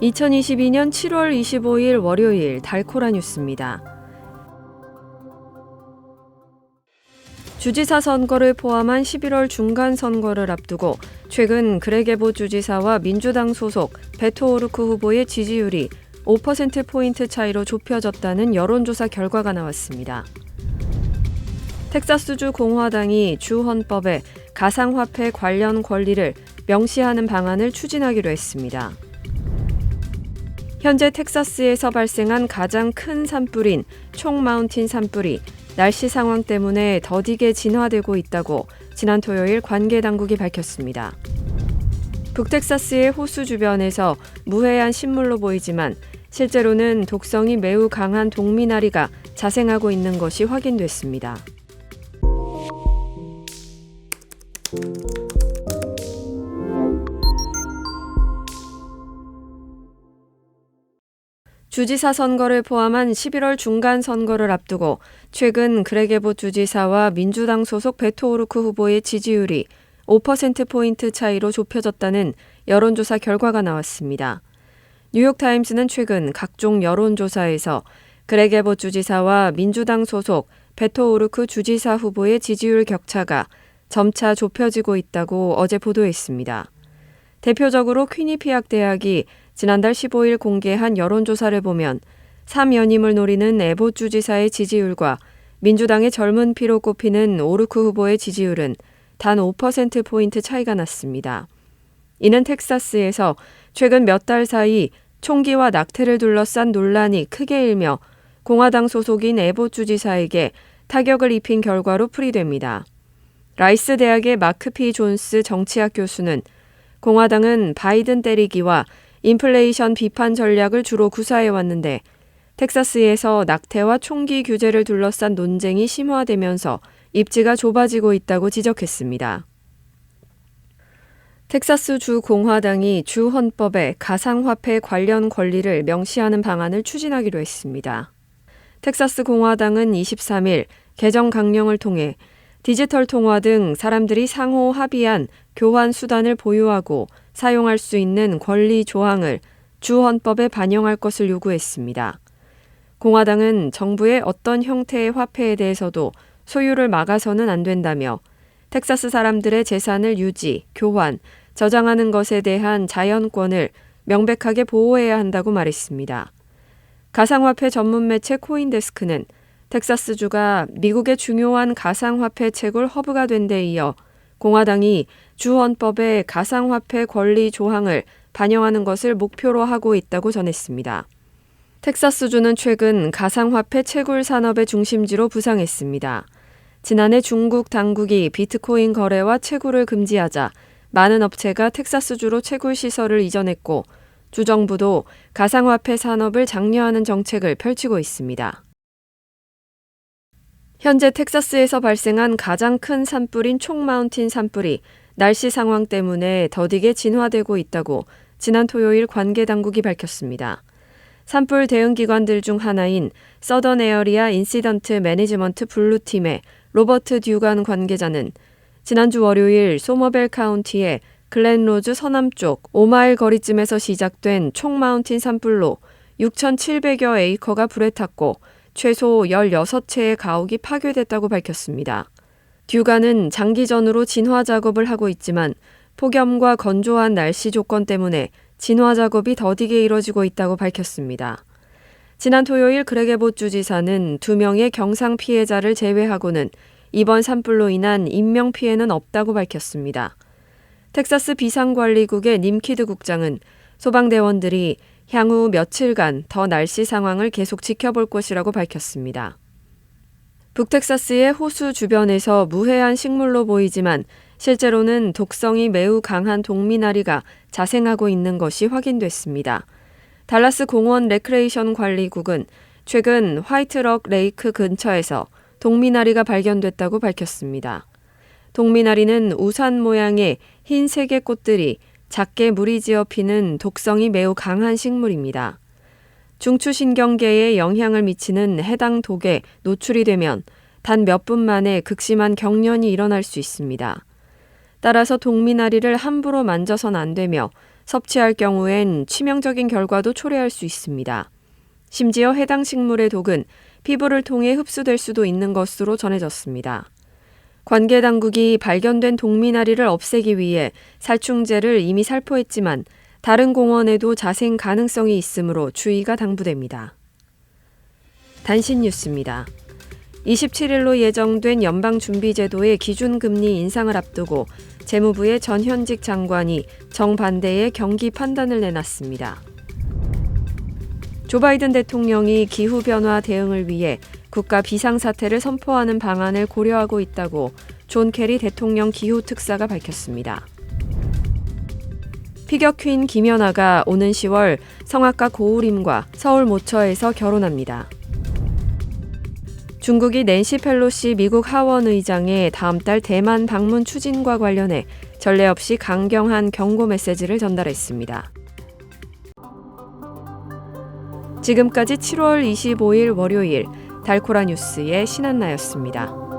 2022년 7월 25일 월요일 달코라 뉴스입니다. 주지사 선거를 포함한 11월 중간 선거를 앞두고 최근 그레게보 주지사와 민주당 소속 베토 오르크 후보의 지지율이 5%포인트 차이로 좁혀졌다는 여론조사 결과가 나왔습니다. 텍사스주 공화당이 주 헌법에 가상화폐 관련 권리를 명시하는 방안을 추진하기로 했습니다. 현재 텍사스에서 발생한 가장 큰 산불인 총 마운틴 산불이 날씨 상황 때문에 더디게 진화되고 있다고 지난 토요일 관계 당국이 밝혔습니다. 북텍사스의 호수 주변에서 무해한 식물로 보이지만 실제로는 독성이 매우 강한 동미나리가 자생하고 있는 것이 확인됐습니다. 주지사 선거를 포함한 11월 중간 선거를 앞두고 최근 그레게보 주지사와 민주당 소속 베토 오르크 후보의 지지율이 5%포인트 차이로 좁혀졌다는 여론조사 결과가 나왔습니다. 뉴욕타임스는 최근 각종 여론조사에서 그레게보 주지사와 민주당 소속 베토 오르크 주지사 후보의 지지율 격차가 점차 좁혀지고 있다고 어제 보도했습니다. 대표적으로 퀴니피악 대학이 지난달 15일 공개한 여론조사를 보면 3연임을 노리는 에봇 주지사의 지지율과 민주당의 젊은 피로 꼽히는 오르크 후보의 지지율은 단 5%포인트 차이가 났습니다. 이는 텍사스에서 최근 몇 달 사이 총기와 낙태를 둘러싼 논란이 크게 일며 공화당 소속인 에봇 주지사에게 타격을 입힌 결과로 풀이됩니다. 라이스 대학의 마크 피 존스 정치학 교수는 공화당은 바이든 때리기와 인플레이션 비판 전략을 주로 구사해왔는데 텍사스에서 낙태와 총기 규제를 둘러싼 논쟁이 심화되면서 입지가 좁아지고 있다고 지적했습니다. 텍사스 주 공화당이 주 헌법에 가상화폐 관련 권리를 명시하는 방안을 추진하기로 했습니다. 텍사스 공화당은 23일 개정 강령을 통해 디지털 통화 등 사람들이 상호 합의한 교환 수단을 보유하고 사용할 수 있는 권리 조항을 주 헌법에 반영할 것을 요구했습니다. 공화당은 정부의 어떤 형태의 화폐에 대해서도 소유를 막아서는 안 된다며 텍사스 사람들의 재산을 유지, 교환, 저장하는 것에 대한 자연권을 명백하게 보호해야 한다고 말했습니다. 가상화폐 전문 매체 코인데스크는 텍사스주가 미국의 중요한 가상화폐 채굴 허브가 된 데 이어 공화당이 주 헌법에 가상화폐 권리 조항을 반영하는 것을 목표로 하고 있다고 전했습니다. 텍사스주는 최근 가상화폐 채굴 산업의 중심지로 부상했습니다. 지난해 중국 당국이 비트코인 거래와 채굴을 금지하자 많은 업체가 텍사스주로 채굴 시설을 이전했고 주정부도 가상화폐 산업을 장려하는 정책을 펼치고 있습니다. 현재 텍사스에서 발생한 가장 큰 산불인 총 마운틴 산불이 날씨 상황 때문에 더디게 진화되고 있다고 지난 토요일 관계 당국이 밝혔습니다. 산불 대응 기관들 중 하나인 서던 에어리아 인시던트 매니지먼트 블루팀의 로버트 듀간 관계자는 지난주 월요일 소머벨 카운티의 글렌로즈 서남쪽 5마일 거리쯤에서 시작된 총 마운틴 산불로 6,700여 에이커가 불에 탔고 최소 16채의 가옥이 파괴됐다고 밝혔습니다. 듀간은 장기전으로 진화 작업을 하고 있지만 폭염과 건조한 날씨 조건 때문에 진화 작업이 더디게 이뤄지고 있다고 밝혔습니다. 지난 토요일 그레게보 주지사는 2명의 경상 피해자를 제외하고는 이번 산불로 인한 인명피해는 없다고 밝혔습니다. 텍사스 비상관리국의 님키드 국장은 소방대원들이 향후 며칠간 더 날씨 상황을 계속 지켜볼 것이라고 밝혔습니다. 북텍사스의 호수 주변에서 무해한 식물로 보이지만 실제로는 독성이 매우 강한 동미나리가 자생하고 있는 것이 확인됐습니다. 달라스 공원 레크레이션 관리국은 최근 화이트럭 레이크 근처에서 동미나리가 발견됐다고 밝혔습니다. 동미나리는 우산 모양의 흰 세개 꽃들이 작게 무리지어 피는 독성이 매우 강한 식물입니다. 중추신경계에 영향을 미치는 해당 독에 노출이 되면 단 몇 분 만에 극심한 경련이 일어날 수 있습니다. 따라서 동미나리를 함부로 만져선 안 되며 섭취할 경우엔 치명적인 결과도 초래할 수 있습니다. 심지어 해당 식물의 독은 피부를 통해 흡수될 수도 있는 것으로 전해졌습니다. 관계 당국이 발견된 독미나리를 없애기 위해 살충제를 이미 살포했지만 다른 공원에도 자생 가능성이 있으므로 주의가 당부됩니다. 단신 뉴스입니다. 27일로 예정된 연방준비제도의 기준금리 인상을 앞두고 재무부의 전현직 장관이 정반대의 경기 판단을 내놨습니다. 조 바이든 대통령이 기후변화 대응을 위해 국가 비상사태를 선포하는 방안을 고려하고 있다고 존 케리 대통령 기후특사가 밝혔습니다. 피겨 퀸 김연아가 오는 10월 성악가 고우림과 서울 모처에서 결혼합니다. 중국이 낸시 펠로시 미국 하원 의장의 다음 달 대만 방문 추진과 관련해 전례 없이 강경한 경고 메시지를 전달했습니다. 지금까지 7월 25일 월요일 달코라 뉴스의 신한나였습니다.